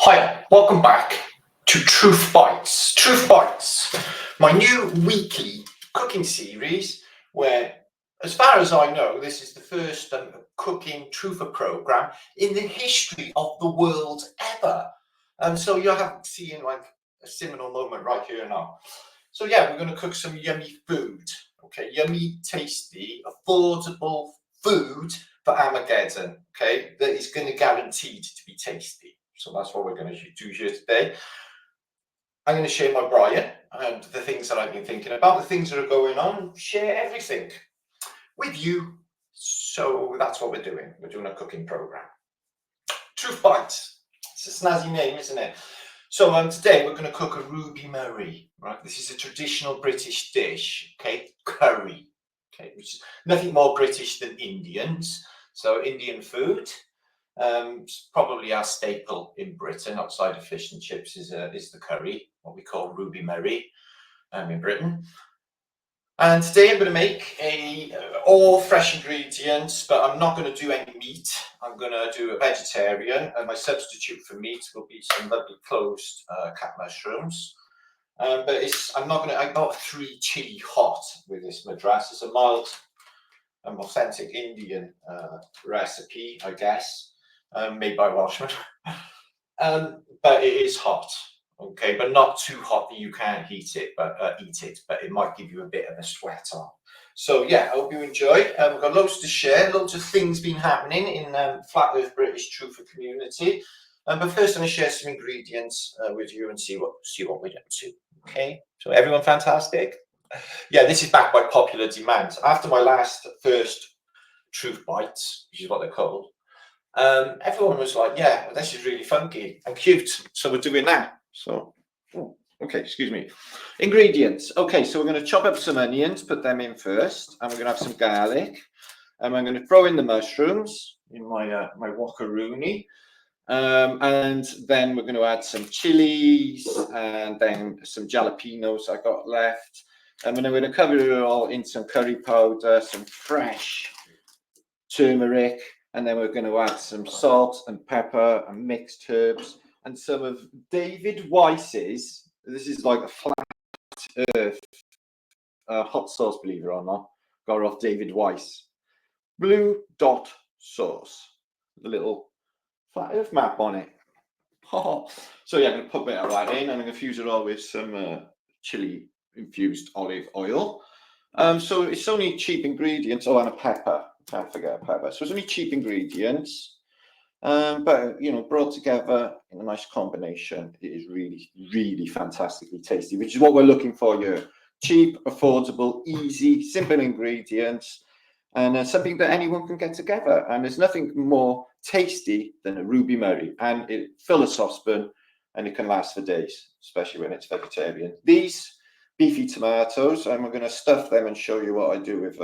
Hi, welcome back to Truth Bites. Truth Bites, my new weekly cooking series where, as far as I know, this is the first cooking truther program in the history of the world ever. So you're seeing like a seminal moment right here now. So yeah, we're going to cook some yummy food. Okay, yummy, tasty, affordable food for Armageddon. Okay, that is going to guaranteed to be tasty. So that's what we're going to do here today. I'm going to share my Brian and the things that I've been thinking about, the things that are going on, share everything with you. So that's what we're doing. We're doing a cooking program. Truth Bites. It's a snazzy name, isn't it? So today we're going to cook a Ruby Murry. Right, this is a traditional British dish. Okay, curry. Okay, which is nothing more British than Indians. So Indian food. Probably our staple in Britain, outside of fish and chips, is the curry, what we call Ruby Murry, in Britain. And today I'm going to make all fresh ingredients, but I'm not going to do any meat. I'm going to do a vegetarian, and my substitute for meat will be some lovely closed cat mushrooms. But I'm not going to. I got 3 chili hot with this Madras. It's a mild, authentic Indian recipe, I guess. Made by Welshmen, but it is hot, okay, but not too hot that you can't eat it, but it might give you a bit of a sweat on. So yeah, I hope you enjoy. We've got loads to share, loads of things been happening in Flat Earth British Truther community. But first, I'm going to share some ingredients with you and see what we're up to. Okay, so everyone fantastic? Yeah, this is backed by popular demand. After my first Truth Bites, which is what they're called. Everyone was like, yeah, well, this is really funky and cute, so we're doing that. So okay, excuse me. Ingredients. Okay, so we're going to chop up some onions, put them in first, and we're going to have some garlic, and I'm going to throw in the mushrooms in my my wok-a-rooney, and then we're going to add some chilies and then some jalapenos I got left, and then we're going to cover it all in some curry powder, some fresh turmeric, and then we're going to add some salt and pepper and mixed herbs and some of David Weiss's. This is like a flat earth hot sauce, believe it or not. Got it off David Weiss. Blue dot sauce. The little flat earth map on it. So yeah, I'm going to put that right in, and I'm going to fuse it all with some chili infused olive oil. So it's only cheap ingredients. Oh, and a pepper. Can't forget a pepper. So it's only cheap ingredients, but you know, brought together in a nice combination, it is really, really fantastically tasty, which is what we're looking for here. Cheap, affordable, easy, simple ingredients, and something that anyone can get together. And there's nothing more tasty than a Ruby Murry, and it fill a saucepan, and it can last for days, especially when it's vegetarian. These beefy tomatoes, and we're going to stuff them and show you what I do with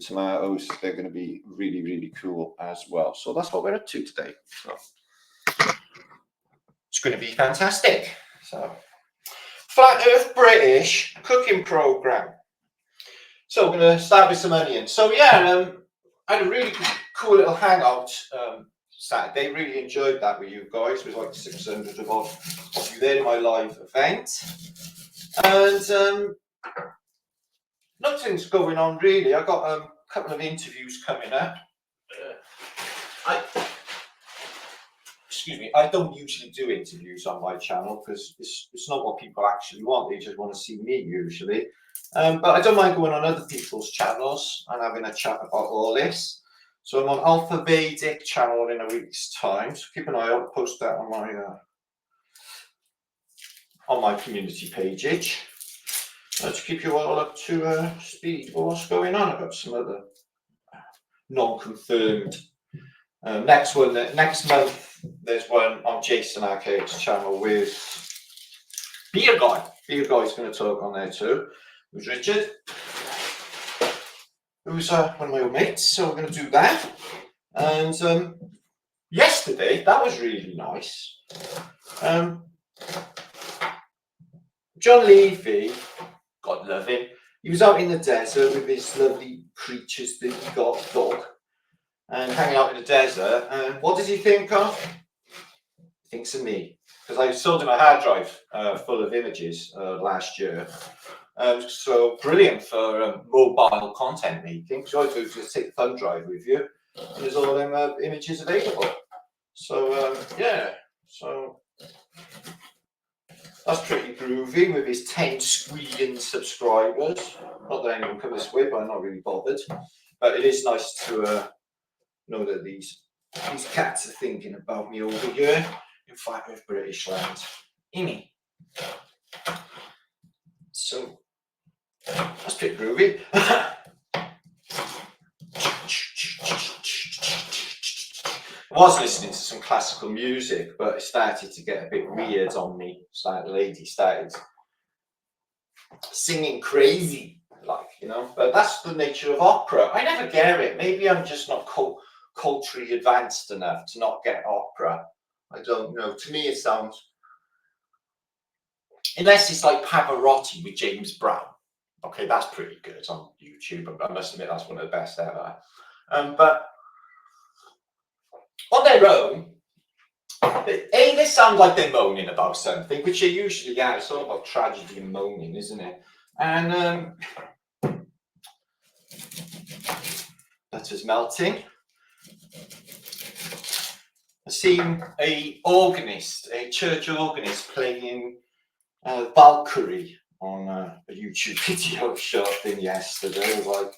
tomatoes. They're going to be really, really cool as well. So that's what we're up to today. So it's going to be fantastic. So Flat Earth British cooking program. So we're going to start with some onions. So yeah, I had a really cool little hangout Saturday. Really enjoyed that with you guys. It was like 600 of you there in my live event. And nothing's going on really. I got a couple of interviews coming up. Excuse me, I don't usually do interviews on my channel because it's not what people actually want. They just want to see me usually. But I don't mind going on other people's channels and having a chat about all this. So I'm on FEB Channel in a week's time. So keep an eye out. Post that on my community page. To keep you all up to speed with what's going on. I've got some other non-confirmed. Next month, there's one on Jason Arcade's channel with Beer Guy. Beer Guy's going to talk on there too. Who's Richard, who's one of my old mates. So we're going to do that. And yesterday, that was really nice. John Levy, God love him, he was out in the desert with his lovely creatures that he got, dog, and hanging out in the desert. And what does he think of? thinks of me. Because I sold him a hard drive full of images last year. So brilliant for mobile content making. So I just take the thumb drive with you, and there's all them images available. So yeah, so that's pretty groovy with his 10 squealing subscribers. Not that anyone come this way, but I'm not really bothered. But it is nice to know that these cats are thinking about me over here. In fact, with British land. Amy. So that's pretty groovy. I was listening to some classical music, but it started to get a bit weird on me. The lady started singing crazy, like, you know. But that's the nature of opera. I never get it. Maybe I'm just not culturally advanced enough to not get opera. I don't know. To me, it sounds, unless it's like Pavarotti with James Brown. Okay, that's pretty good on YouTube. I must admit that's one of the best ever. But on their own, they sound like they're moaning about something, which they usually are. It's all about tragedy and moaning, isn't it? And butter's melting. I've seen a church organist playing Valkyrie on a YouTube video shot thing yesterday. I was like,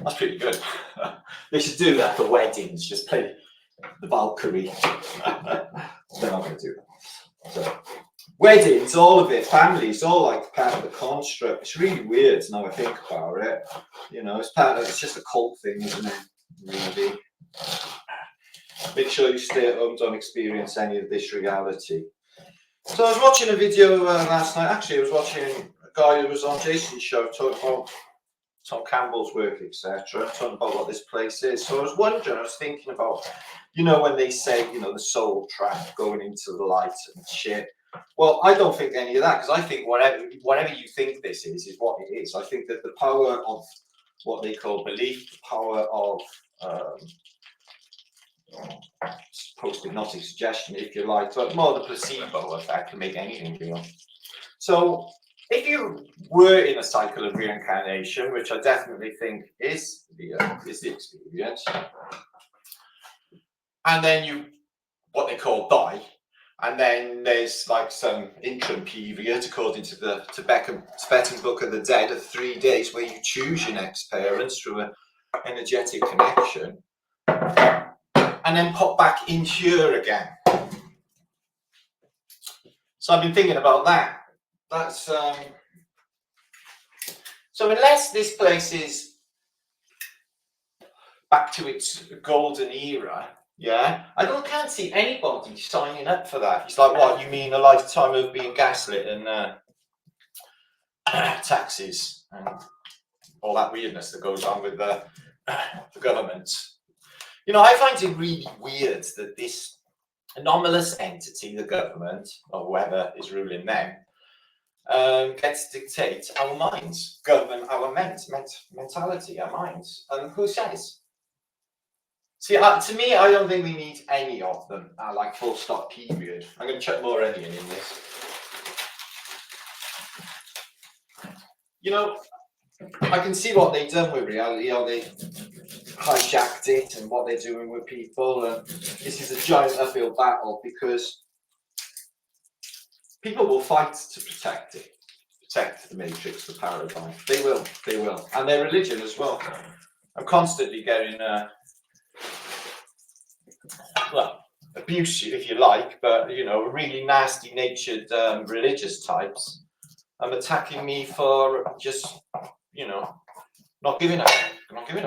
that's pretty good. They should do that for weddings, just play the Valkyrie. They're not going to do that. So, weddings, all of it, families, all like part of the construct. It's really weird now I think about it. You know, it's just a cult thing, isn't it? Really. Make sure you stay at home, don't experience any of this reality. So I was watching a video last night. Actually, I was watching a guy who was on Jason's show talking about Tom Campbell's work, etc., talking about what this place is. So I was thinking about, you know, when they say, you know, the soul track going into the light and shit. Well, I don't think any of that, because I think whatever you think this is what it is. I think that the power of what they call belief, the power of post-hypnotic suggestion, if you like, but more the placebo effect can make anything real. So if you were in a cycle of reincarnation, which I definitely think is the experience, and then you, what they call die, and then there's like some interim period, according to the Tibetan Book of the Dead, of 3 days where you choose your next parents through an energetic connection, and then pop back in here again. So I've been thinking about that. That's so unless this place is back to its golden era, yeah, can't see anybody signing up for that. It's like, what, you mean a lifetime of being gaslit and taxes and all that weirdness that goes on with the government? You know, I find it really weird that this anomalous entity, the government, or whoever is ruling them, gets to dictate our minds, govern our mentality, our minds. And who says? See, to me, I don't think we need any of them, like full stop, period. I'm going to chuck more onion in this. You know, I can see what they've done with reality, how they hijacked it and what they're doing with people. And this is a giant uphill battle because people will fight to protect it, protect the matrix, the paradigm. They will. And their religion as well. I'm constantly getting abuse, if you like, but, you know, really nasty natured religious types attacking me for just, you know, not giving a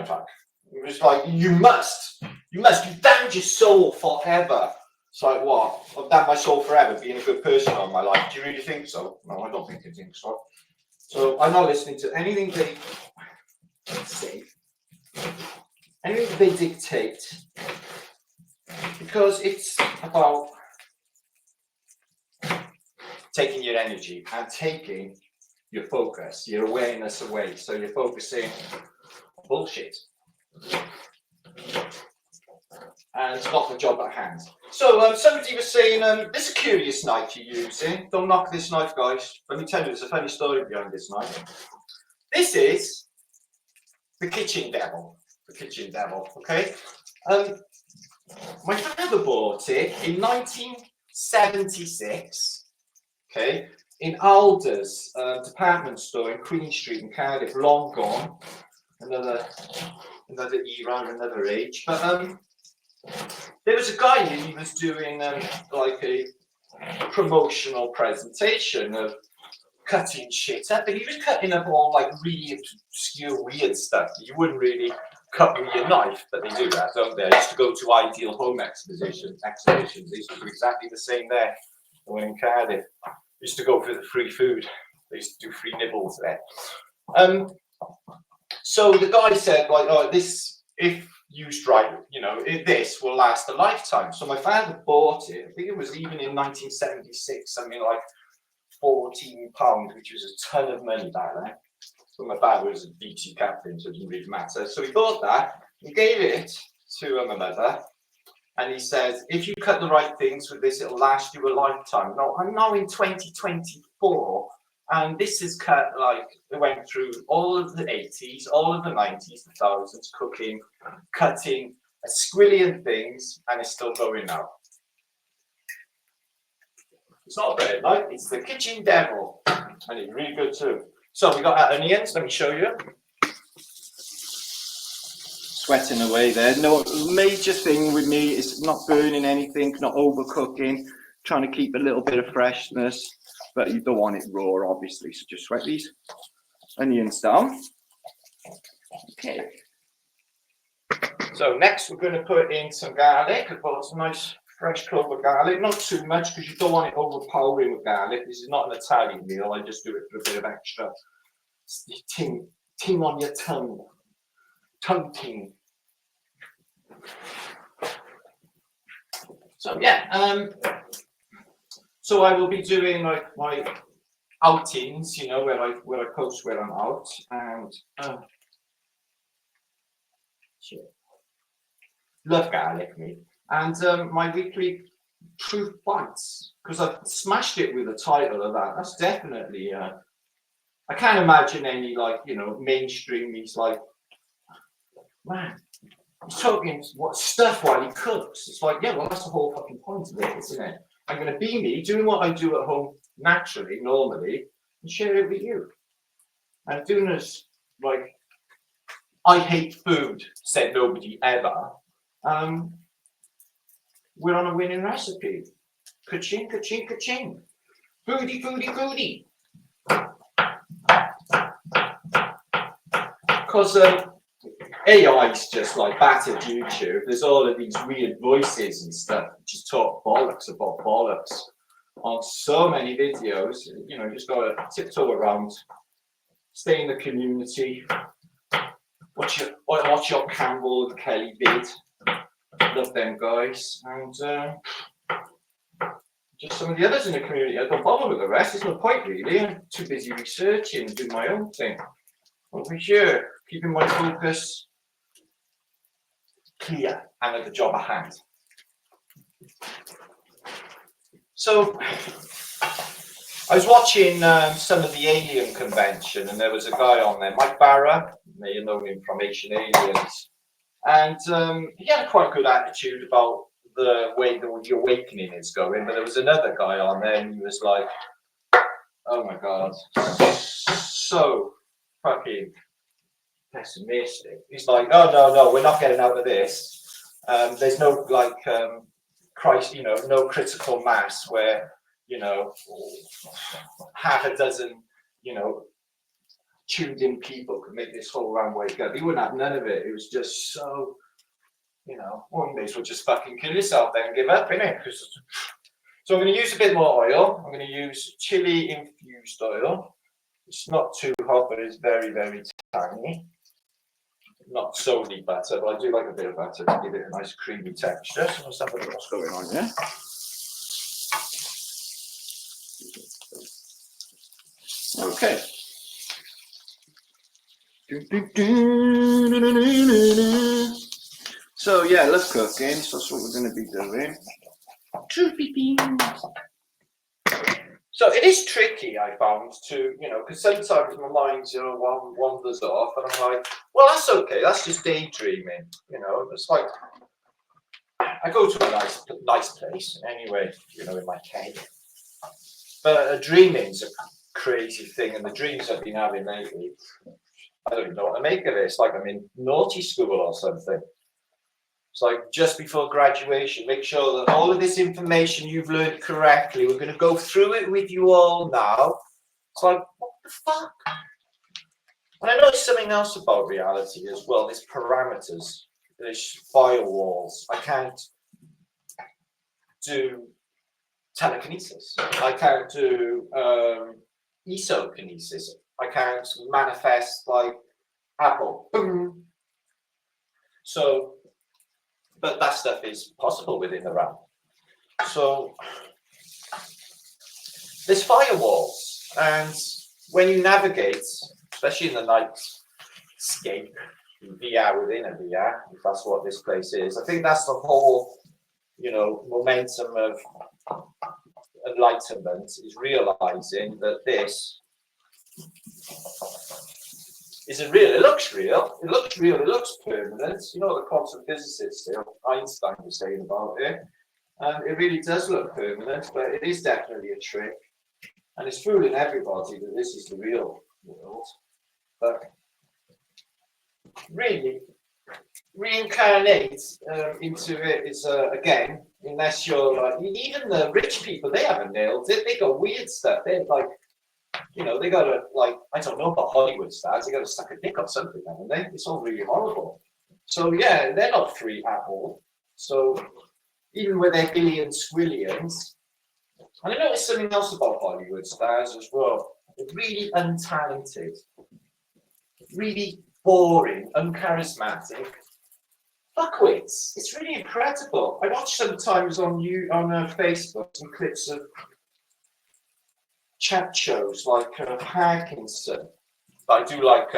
fuck. It's like, you damned your soul forever. It's like, what? I've damned my soul forever being a good person all my life. Do you really think so? No, I don't think so. So I'm not listening to anything they say, anything they dictate, because it's about taking your energy and taking your focus, your awareness away. So you're focusing on bullshit. and got the job at hand. So somebody was saying, this is a curious knife you're using. Don't knock this knife, guys. Let me tell you, there's a funny story behind this knife. This is the kitchen devil. The kitchen devil, okay? My father bought it in 1976, okay, in Alde's department store in Queen Street in Cardiff, long gone. Another era, another age. But there was a guy here, he was doing like a promotional presentation of cutting shit up, and he was cutting up all like really obscure, weird stuff that you wouldn't really cut with your knife, but they do that, don't they? I used to go to Ideal Home exhibitions. They used to do exactly the same there. When in Cardiff, I used to go for the free food. They used to do free nibbles there. So the guy said, like, oh, this, if used right, you know, this will last a lifetime. So my father bought it. I think it was even in 1976, something like £14, which was a ton of money back then. So my father was a deep sea captain, so it didn't really matter. So he bought that, he gave it to my mother, and he says, if you cut the right things with this, it'll last you a lifetime. Now, I'm now in 2024, and this is cut like, it went through all of the 80s, all of the 90s, the thousands, cooking, cutting a squillion things, and it's still going now. It's not a bread knife, it's the kitchen devil, and it's really good too. So we got our onions, let me show you. Sweating away there. No major thing with me is not burning anything, not overcooking, trying to keep a little bit of freshness, but you don't want it raw, obviously, so just sweat these onions down. Okay. So next we're going to put in some garlic. I've got some nice fresh clove of garlic, not too much because you don't want it overpowering with garlic. This is not an Italian meal, I just do it for a bit of extra ting on your tongue. Tongue ting. So yeah, so I will be doing like my outings, you know, where I post where I'm out, and love garlic meat, and my weekly truth bites, because I've smashed it with the title of that. That's definitely I can't imagine any, like, you know, mainstream. He's like, man, he's talking what stuff while he cooks. It's like, yeah, well, that's the whole fucking point of it, isn't it? I'm going to be me, doing what I do at home naturally, normally, and share it with you. And doing this, like, I hate food, said nobody ever. We're on a winning recipe. Ka-ching, ka-ching, ka-ching. Foodie, foodie, foodie. Because AI's just like battered YouTube. There's all of these weird voices and stuff that just talk bollocks about bollocks on so many videos. You know, you just got to tiptoe around, stay in the community, watch your Campbell and Kelly vid. Love them guys. And just some of the others in the community. I don't bother with the rest. There's no point really. I'm too busy researching and doing my own thing. Over here, keeping my focus clear and at the job at hand. So I was watching some of the Alien Convention, and there was a guy on there, Mike Barra. You may have known him from Ancient Aliens, and he had a quite good attitude about the way the awakening is going. But there was another guy on there, and he was like, "Oh my god, so fucking pessimistic." He's like, "Oh no, we're not getting out of this. There's no like Christ, you know, no critical mass where, you know, half a dozen, you know, tuned in people could make this whole round wake up." He wouldn't have none of it. It was just so, you know, one day we'll just fucking kill yourself then and give up, innit? So I'm going to use a bit more oil. I'm going to use chili infused oil. It's not too hot, but it's very, very tiny. Not solely butter, but I do like a bit of butter to give it a nice creamy texture. So let's have a look what's going on here. Okay. So yeah, let's cooking. So that's what we're going to be doing. Troopy beans. So it is tricky, I found, to, you know, because sometimes my mind, you know, wanders off, and I'm like, well, that's okay. That's just daydreaming, you know. It's like I go to a nice place anyway, you know, in my cave. But dreaming's a crazy thing, and the dreams I've been having lately, I don't even know what to make of it. It's like I'm in naughty school or something. It's like just before graduation, make sure that all of this information you've learned correctly, we're going to go through it with you all now. It's like, what the fuck? And I noticed something else about reality as well. There's parameters, there's firewalls. I can't do telekinesis. I can't do esokinesis. I can't manifest like Apple. Boom. So, but that stuff is possible within the realm. So there's firewalls, and when you navigate, especially in the nightscape, VR within a VR, if that's what this place is, I think that's the whole, you know, momentum of enlightenment, is realizing that this isn't real. It looks real. It looks real. It looks permanent. You know what the quantum physicist Einstein was saying about it. And it really does look permanent, but it is definitely a trick. And it's fooling everybody that this is the real world. But really, reincarnate into it is, again, unless you're like, even the rich people, they haven't nailed it. They got weird stuff. They're like, you know, they got to, like, I don't know about Hollywood stars, they got to suck a dick or something, haven't they? It's all really horrible. So, yeah, they're not free at all. So, even with their billions, squillions, and I noticed something else about Hollywood stars as well. They're really untalented, really boring, uncharismatic fuckwits. It's really incredible. I watch sometimes on Facebook some clips of chat shows like Parkinson. I do like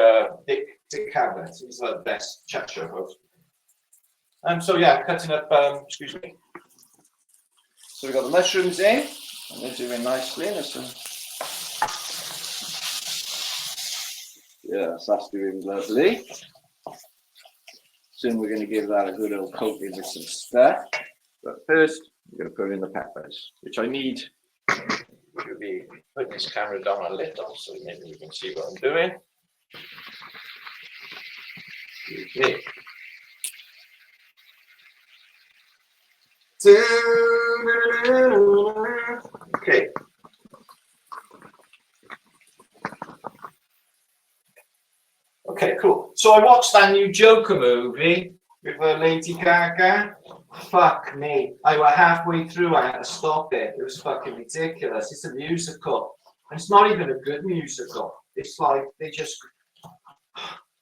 Dick Cavett. He's the best chat show host. So yeah, cutting up. Excuse me. So we've got the mushrooms in, and they're doing nicely. Yes, that's doing lovely. Soon we're going to give that a good old coating with some stuff. But first, we're going to put in the peppers, which I need. Should be putting this camera down a little so maybe you can see what I'm doing. Okay. Okay. Okay, cool. So I watched that new Joker movie with Lady Gaga. Fuck me. I was halfway through, I had to stop it. It was fucking ridiculous. It's a musical. And it's not even a good musical. It's like they just...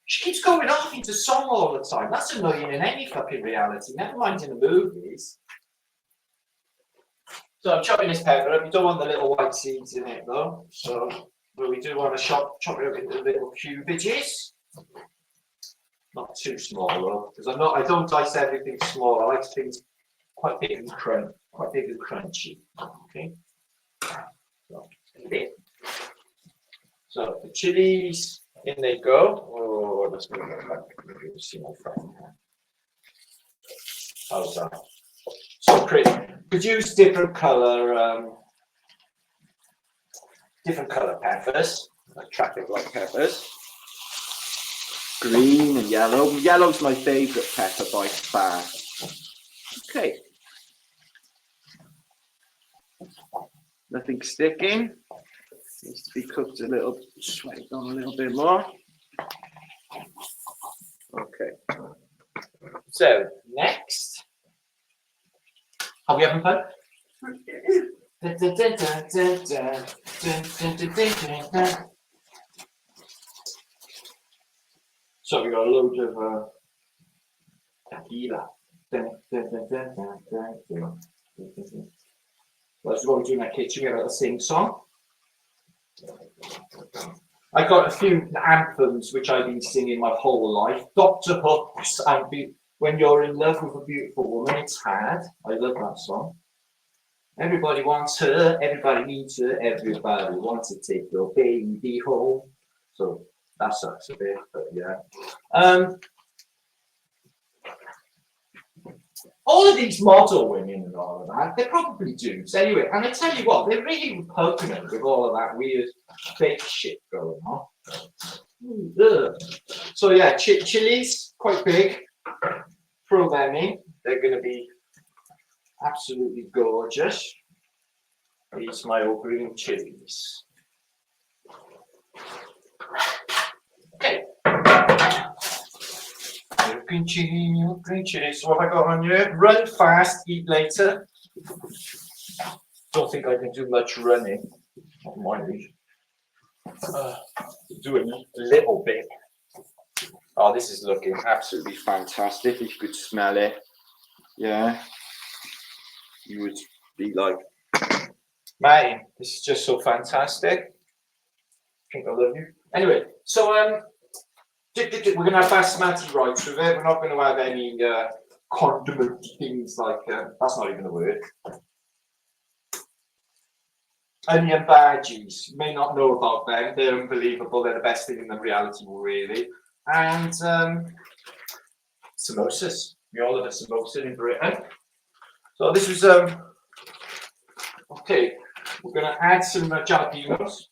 She keeps going off into song all the time. That's annoying in any fucking reality. Never mind in the movies. So I'm chopping this pepper up. You don't want the little white seeds in it though. So, but we do want to chop it up into little cubages. Not too small though, because I don't dice everything small. I like things quite big and crunchy. Okay. So the chilies, in they go. Oh, let's move it back. You see my friend. How's that? So pretty. Could use different color peppers, like traffic light peppers. Green and yellow. Yellow's my favourite pepper by far. Okay. Nothing sticking. Needs to be cooked a little, sweated on a little bit more. Okay. So next. Are we having fun? So we got a load of tequila. Let's go into my kitchen. We got a sing song. I got a few anthems which I've been singing my whole life. Dr. Hook's and when you're in love with a beautiful woman, it's hard. I love that song. Everybody wants her, everybody needs her, everybody wants to take your baby home. So that sucks a bit, but yeah. All of these model women and all of that, they're probably dudes anyway. And I tell you what, they're really repugnant with all of that weird fake shit going on. Ugh. So yeah, chilies, quite big. Throw them in. They're going to be absolutely gorgeous. These my old green chilies. Okay. Green chili. So what have I got on here? Run fast, eat later. Don't think I can do much running. Not mind. Do a little bit. Oh, this is looking absolutely fantastic. If you could smell it, yeah, you would be like, Martin, this is just so fantastic. I think I love you. Anyway, so we're going to have basmati rice with it. We're not going to have any condiment things like, that's not even a word. Onion bhajis. You may not know about them. They're unbelievable. They're the best thing in the reality, really. And samosas. We all have a samosa in Britain. So this was, okay, we're going to add some jalapenos.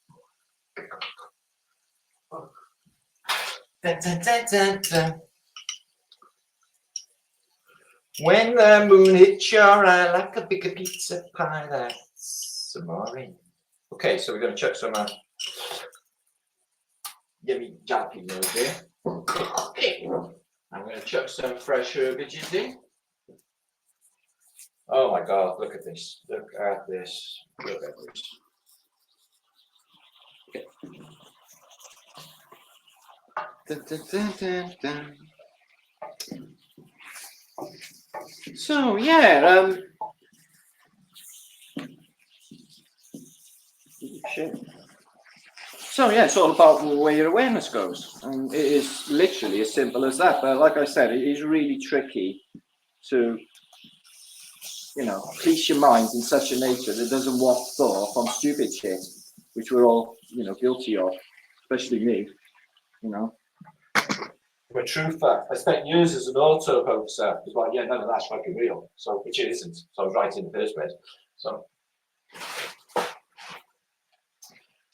Dun, dun, dun, dun, dun. When the moon hits your eye like a bigger pizza pie, that's amore. Okay, so we're going to chuck some yummy jalapenos here. Okay, I'm going to chuck some fresh herbages in. Oh my God, look at this. Look at this. Look at this. Okay. Dun, dun, dun, dun, dun. So yeah, shit. So yeah, it's all about where your awareness goes, and it is literally as simple as that. But like I said, it is really tricky to, you know, police your mind in such a nature that doesn't waft off on stupid shit, which we're all, you know, guilty of, especially me, you know. But true fact, I spent years as an auto hoaxer. It's like, yeah, none of that's fucking real. So, which it isn't. So I was right in the first place. So,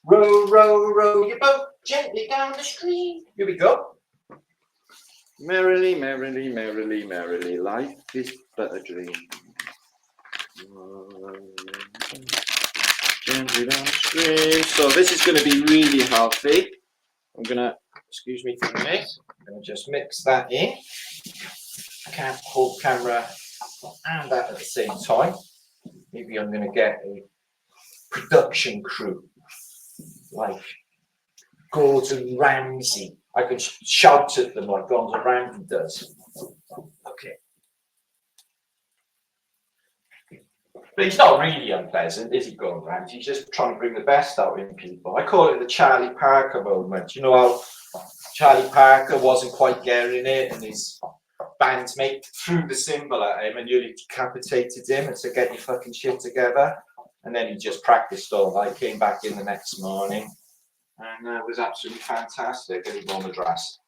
row, row, row your boat gently down the stream. Here we go. Merrily, merrily, merrily, merrily, life is but a dream. Gently down the stream. So this is going to be really healthy. I'm going to, excuse me for a minute. I'm going to just mix that in. I can't hold camera and that at the same time. Maybe I'm going to get a production crew like Gordon Ramsay. I can shout at them like Gordon Ramsay does. Okay. But he's not really unpleasant, is he, Gordon Ramsay? He's just trying to bring the best out in people. I call it the Charlie Parker moment. You know how Charlie Parker wasn't quite getting it, and his bandmate threw the cymbal at him and nearly decapitated him and said, "Get your fucking shit together." And then he just practiced all night, came back in the next morning, and it was absolutely fantastic. And he won Madras.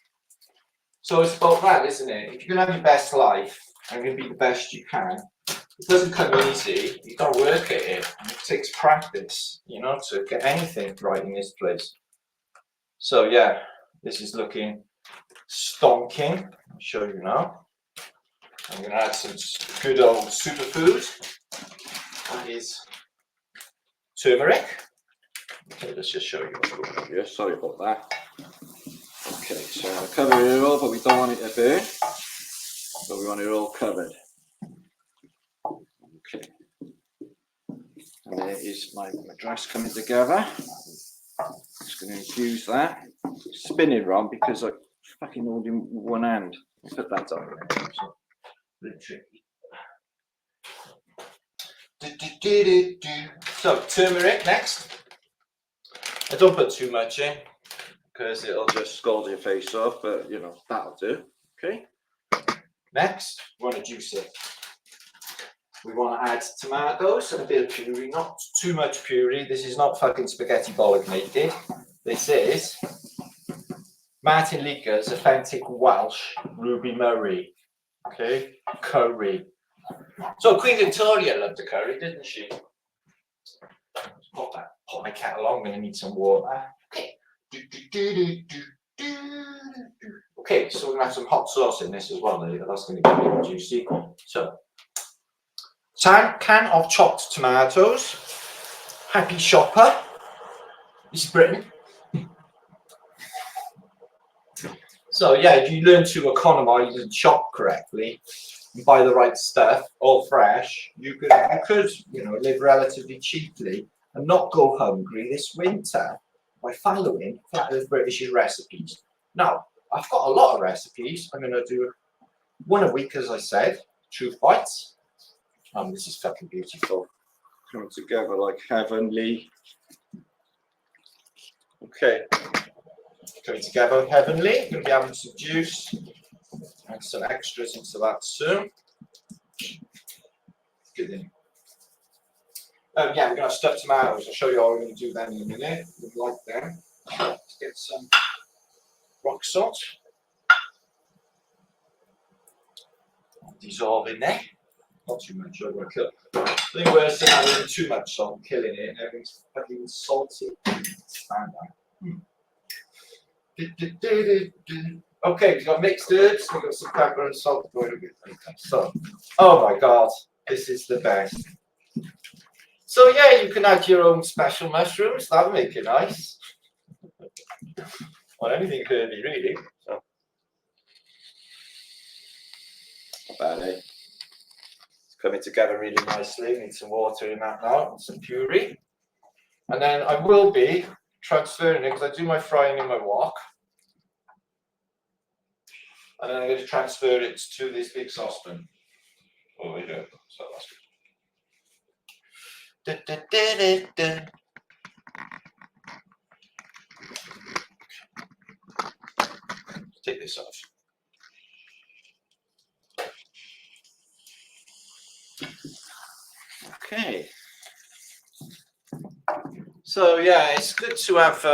So it's about that, isn't it? If you can have your best life and you can be the best you can, it doesn't come easy. You got to work at it. And it takes practice, you know, to get anything right in this place. So yeah, this is looking stonking. I'll show you now. I'm going to add some good old superfood. That is turmeric. Okay, let's just show you what's going on here. Sorry about that. Okay, so I'm going to cover it all, but we don't want it to burn. So we want it all covered. Okay. And there is my Madras coming together. Just going to infuse that. Spin it wrong because I fucking hold in one hand. Put that on there. So, literally. So turmeric next. I don't put too much in because it'll just scald your face off, but you know, that'll do. Okay. Next, we want to juice it. We want to add tomatoes and a bit of puree, not too much puree. This is not fucking spaghetti bolognese. This is Martinliedtke's authentic Welsh Ruby Murry. Okay, curry. So Queen Victoria loved the curry, didn't she? Pop my kettle on. I'm going to need some water. Okay. Okay, so we're going to have some hot sauce in this as well. That's going to get a bit juicy. So, can of chopped tomatoes. Happy shopper. This is Britain. So yeah, if you learn to economise and shop correctly and buy the right stuff, all fresh, you could live relatively cheaply and not go hungry this winter by following Flat Earth British's recipes. Now, I've got a lot of recipes. I'm going to do one a week, as I said. Truth bites. This is fucking beautiful. Coming together like heavenly. Okay. Coming together heavenly. Going to be having some juice and some extras into that soon. Good in. Yeah, we're going to have stuffed tomatoes. I'll show you how we're going to do them in a minute. We like them. Let's get some rock salt. Dissolve in there. Not too much. I want to kill. I think we're adding too much salt, killing it, and everything's fucking salty. Stand down. Okay, we've got mixed herbs. We've got some pepper and salt going a bit later. So, oh my god, this is the best. So yeah, you can add your own special mushrooms. That'll make it nice. Or anything herby, really. So. Not bad, eh? It's coming together really nicely. Need some water in that now and some puree. And then I will be transferring it because I do my frying in my wok. And then I'm going to transfer it to this big saucepan over here. So that's good. Take this off. Okay. So yeah, it's good to have.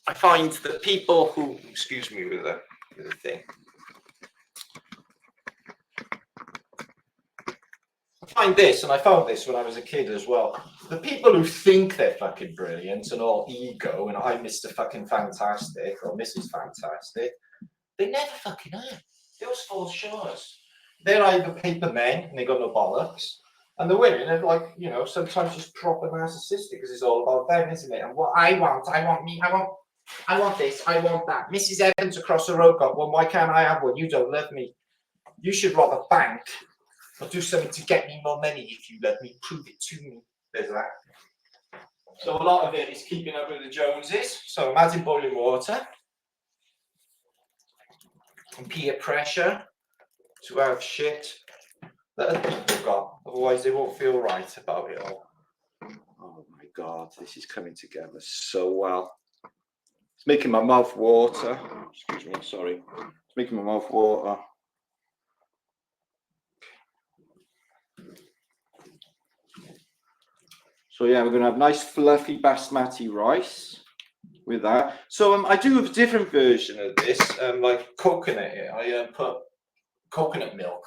I find that people who, excuse me with a thing. I find this, and I found this when I was a kid as well. The people who think they're fucking brilliant and all ego, and I'm Mr. fucking Fantastic or Mrs. Fantastic, they never fucking are. They always fall short. They're either paper men and they got no bollocks, and the women are like, sometimes just proper narcissistic because it's all about them, isn't it? And what I want me, I want this, I want that. Mrs. Evans across the road got one, why can't I have one? You don't love me. You should rob a bank or do something to get me more money if you love me. Prove it to me. There's that. So a lot of it is keeping up with the Joneses. So I'm adding boiling water and peer pressure to have shit that other people got. Otherwise they won't feel right about it all. Oh my god, this is coming together so well. It's making my mouth water. Excuse me, sorry. It's making my mouth water. So yeah, we're going to have nice fluffy basmati rice with that. So I do have a different version of this, like coconut. I put coconut milk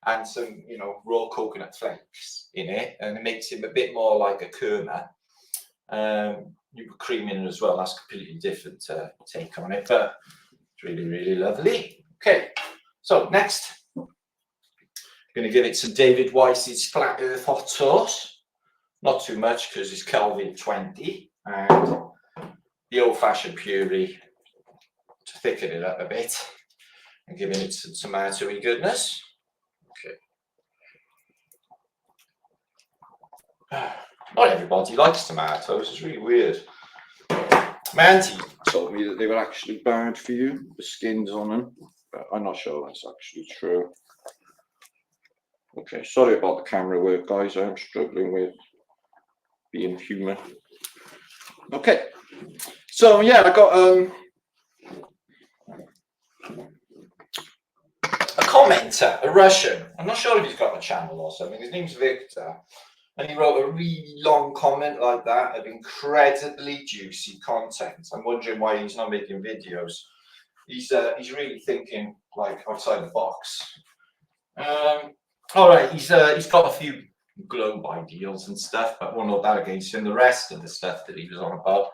and some, raw coconut flakes in it, and it makes it a bit more like a kurma. You put cream in as well. That's completely different take on it, but it's really, really lovely. Okay, so next, I'm going to give it some David Weiss's Flat Earth hot sauce. Not too much because it's Kelvin 20, and the old-fashioned puree to thicken it up a bit and giving it some tomatoey goodness. Okay. Not everybody likes tomatoes. It's really weird. My auntie told me that they were actually bad for you, the skins on them, but I'm not sure that's actually true. Okay, sorry about the camera work, guys. I'm struggling with being human. Okay, so yeah, I got commenter, a Russian. I'm not sure if he's got a channel or something. His name's Victor. And he wrote a really long comment like that of incredibly juicy content. I'm wondering why he's not making videos. He's really thinking like outside the box. All right, he's got a few globe ideals and stuff, but we'll note that against him. The rest of the stuff that he was on about,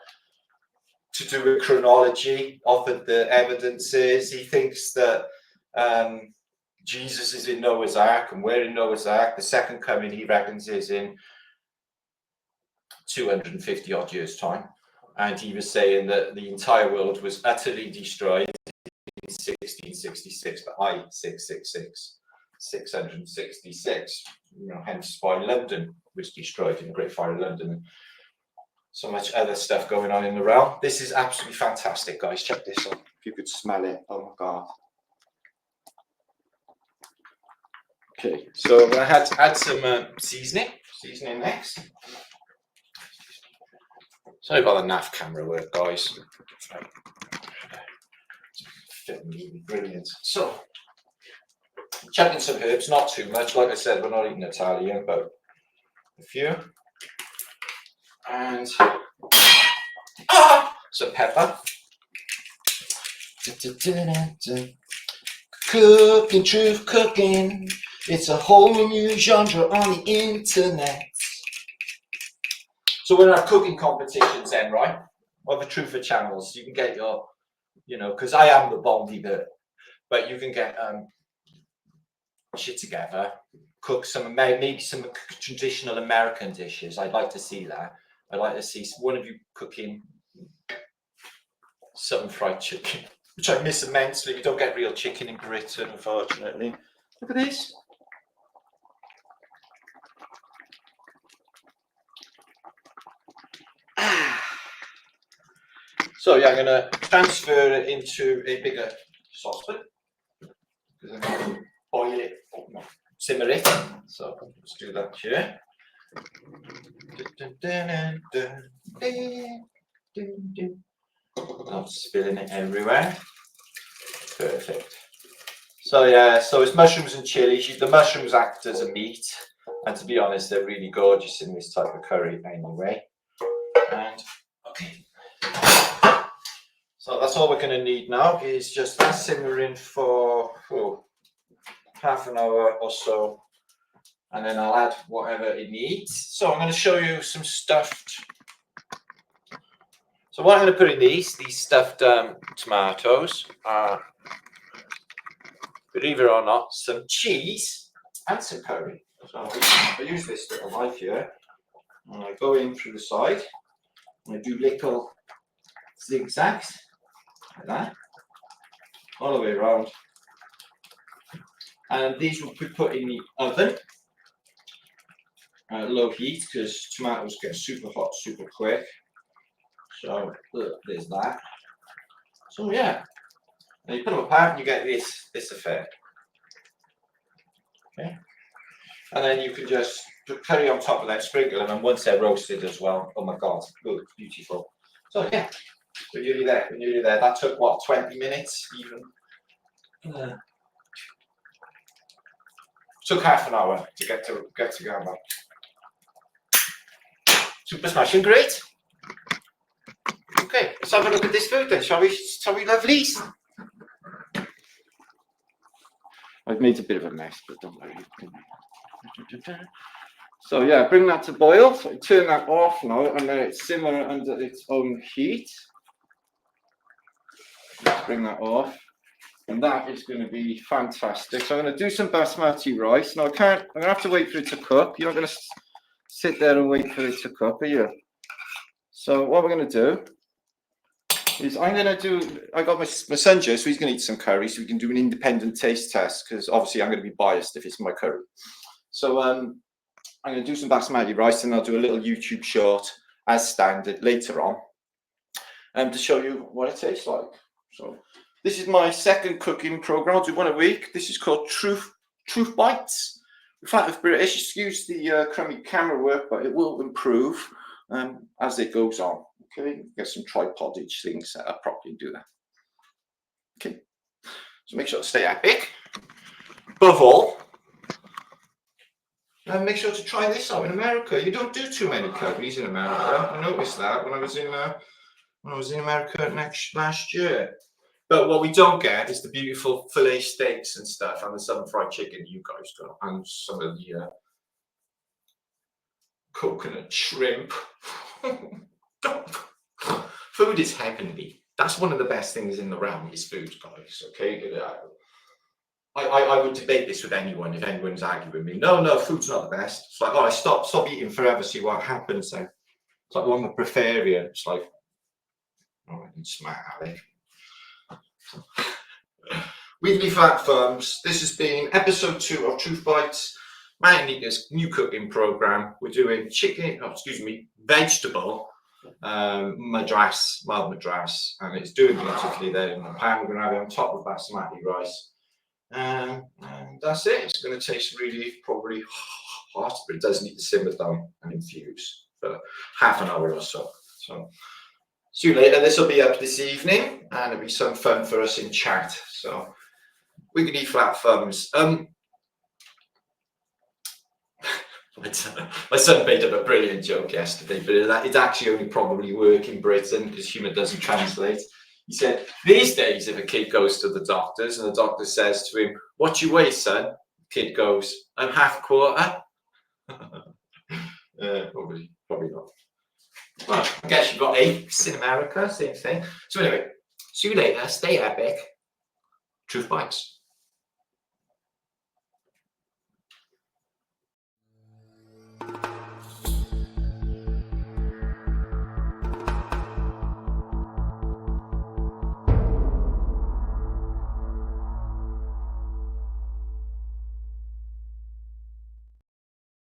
to do with chronology, offered the evidences. He thinks that Jesus is in Noah's Ark, and we're in Noah's Ark. The second coming, he reckons, is in 250 odd years' time. And he was saying that the entire world was utterly destroyed in 1666, but 666, hence why London was destroyed in the Great Fire of London, and so much other stuff going on in the realm. This is absolutely fantastic, guys. Check this out. If you could smell it, oh my god. Okay, so I'm gonna add some seasoning next. Sorry about the naff camera work, guys. It's brilliant. So, chucking some herbs, not too much. Like I said, we're not eating Italian, but a few. And some pepper. Cooking, truth cooking. It's a whole new genre on the internet. So we're gonna have cooking competitions then, right? Of the FEB Channels. You can get your, because I am the Bondy bit, but you can get shit together, cook some, maybe some traditional American dishes. I'd like to see that. I'd like to see one of you cooking some fried chicken, which I miss immensely. We don't get real chicken in Britain, unfortunately. Look at this. So yeah, I'm going to transfer it into a bigger saucepan because I'm going to boil it, simmer it. So let's do that here. Not spilling it everywhere. Perfect. So yeah, so it's mushrooms and chilies. The mushrooms act as a meat, and to be honest, they're really gorgeous in this type of curry anyway. And okay. So that's all we're going to need now is just that simmering for half an hour or so, and then I'll add whatever it needs. So I'm going to show you some stuffed. So what I'm going to put in these stuffed tomatoes are, believe it or not, some cheese and some curry. So I use this little knife here, and I go in through the side, and I do little zigzags. Like that, all the way around, and these will be put in the oven at low heat because tomatoes get super hot super quick. So there's that. So yeah, and you put them apart and you get this effect. Okay, and then you can just put curry on top of that, sprinkle them, and once they're roasted as well, oh my god, oh, beautiful. So yeah. We're nearly there, That took what, 20 minutes even? Took half an hour to get together. Super smashing great. Okay, let's have a look at this food then, shall we, lovelies? I've made a bit of a mess, but don't worry. So yeah, bring that to boil. So turn that off now and let it simmer under its own heat. Let's bring that off, and that is going to be fantastic. So I'm going to do some basmati rice. Now I'm going to have to wait for it to cook. You're not going to sit there and wait for it to cook, are you? So what we're going to do is I got my son here, so he's going to eat some curry, so we can do an independent taste test, because obviously I'm going to be biased if it's my curry. So I'm going to do some basmati rice, and I'll do a little YouTube short as standard later on, to show you what it tastes like. So this is my second cooking program. I'll do one a week. This is called Truth Bites. In fact, if British, excuse the crummy camera work, but it will improve as it goes on. Okay, get some tripodage things set up properly and do that. Okay, so make sure to stay epic. above all, make sure to try this out in America. You don't do too many curries in America. I noticed that when I was in America last year. But what we don't get is the beautiful fillet steaks and stuff, and the southern fried chicken you guys got, and some of the coconut shrimp. Food is heavenly. That's one of the best things in the realm is food, guys. Okay, I would debate this with anyone if anyone's arguing with me. No, food's not the best. It's like, oh, I stop eating forever, see what happens then. It's like the one with Brefaria. It's like, oh, I didn't smack Alec. Weekly Flat Firms. This has been episode 2 of Truth Bites, Martinliedtke's new cooking program. We're doing vegetable Madras, mild Madras, and it's doing beautifully there in the pan. We're going to have it on top of basmati rice. And that's it. It's going to taste really probably hot, but it does need to simmer down and infuse for half an hour or so. So see you later. This will be up this evening, and it'll be some fun for us in chat. So Wiggity Flat Thumbs. My son made up a brilliant joke yesterday, but it's actually only probably work in Britain because humour doesn't translate. He said, these days, if a kid goes to the doctors and the doctor says to him, "What you weigh, son?" The kid goes, "I'm half quarter." Probably not. Well, I guess you've got apes in America, same thing. So anyway, see you later. Stay epic. Truth Bites.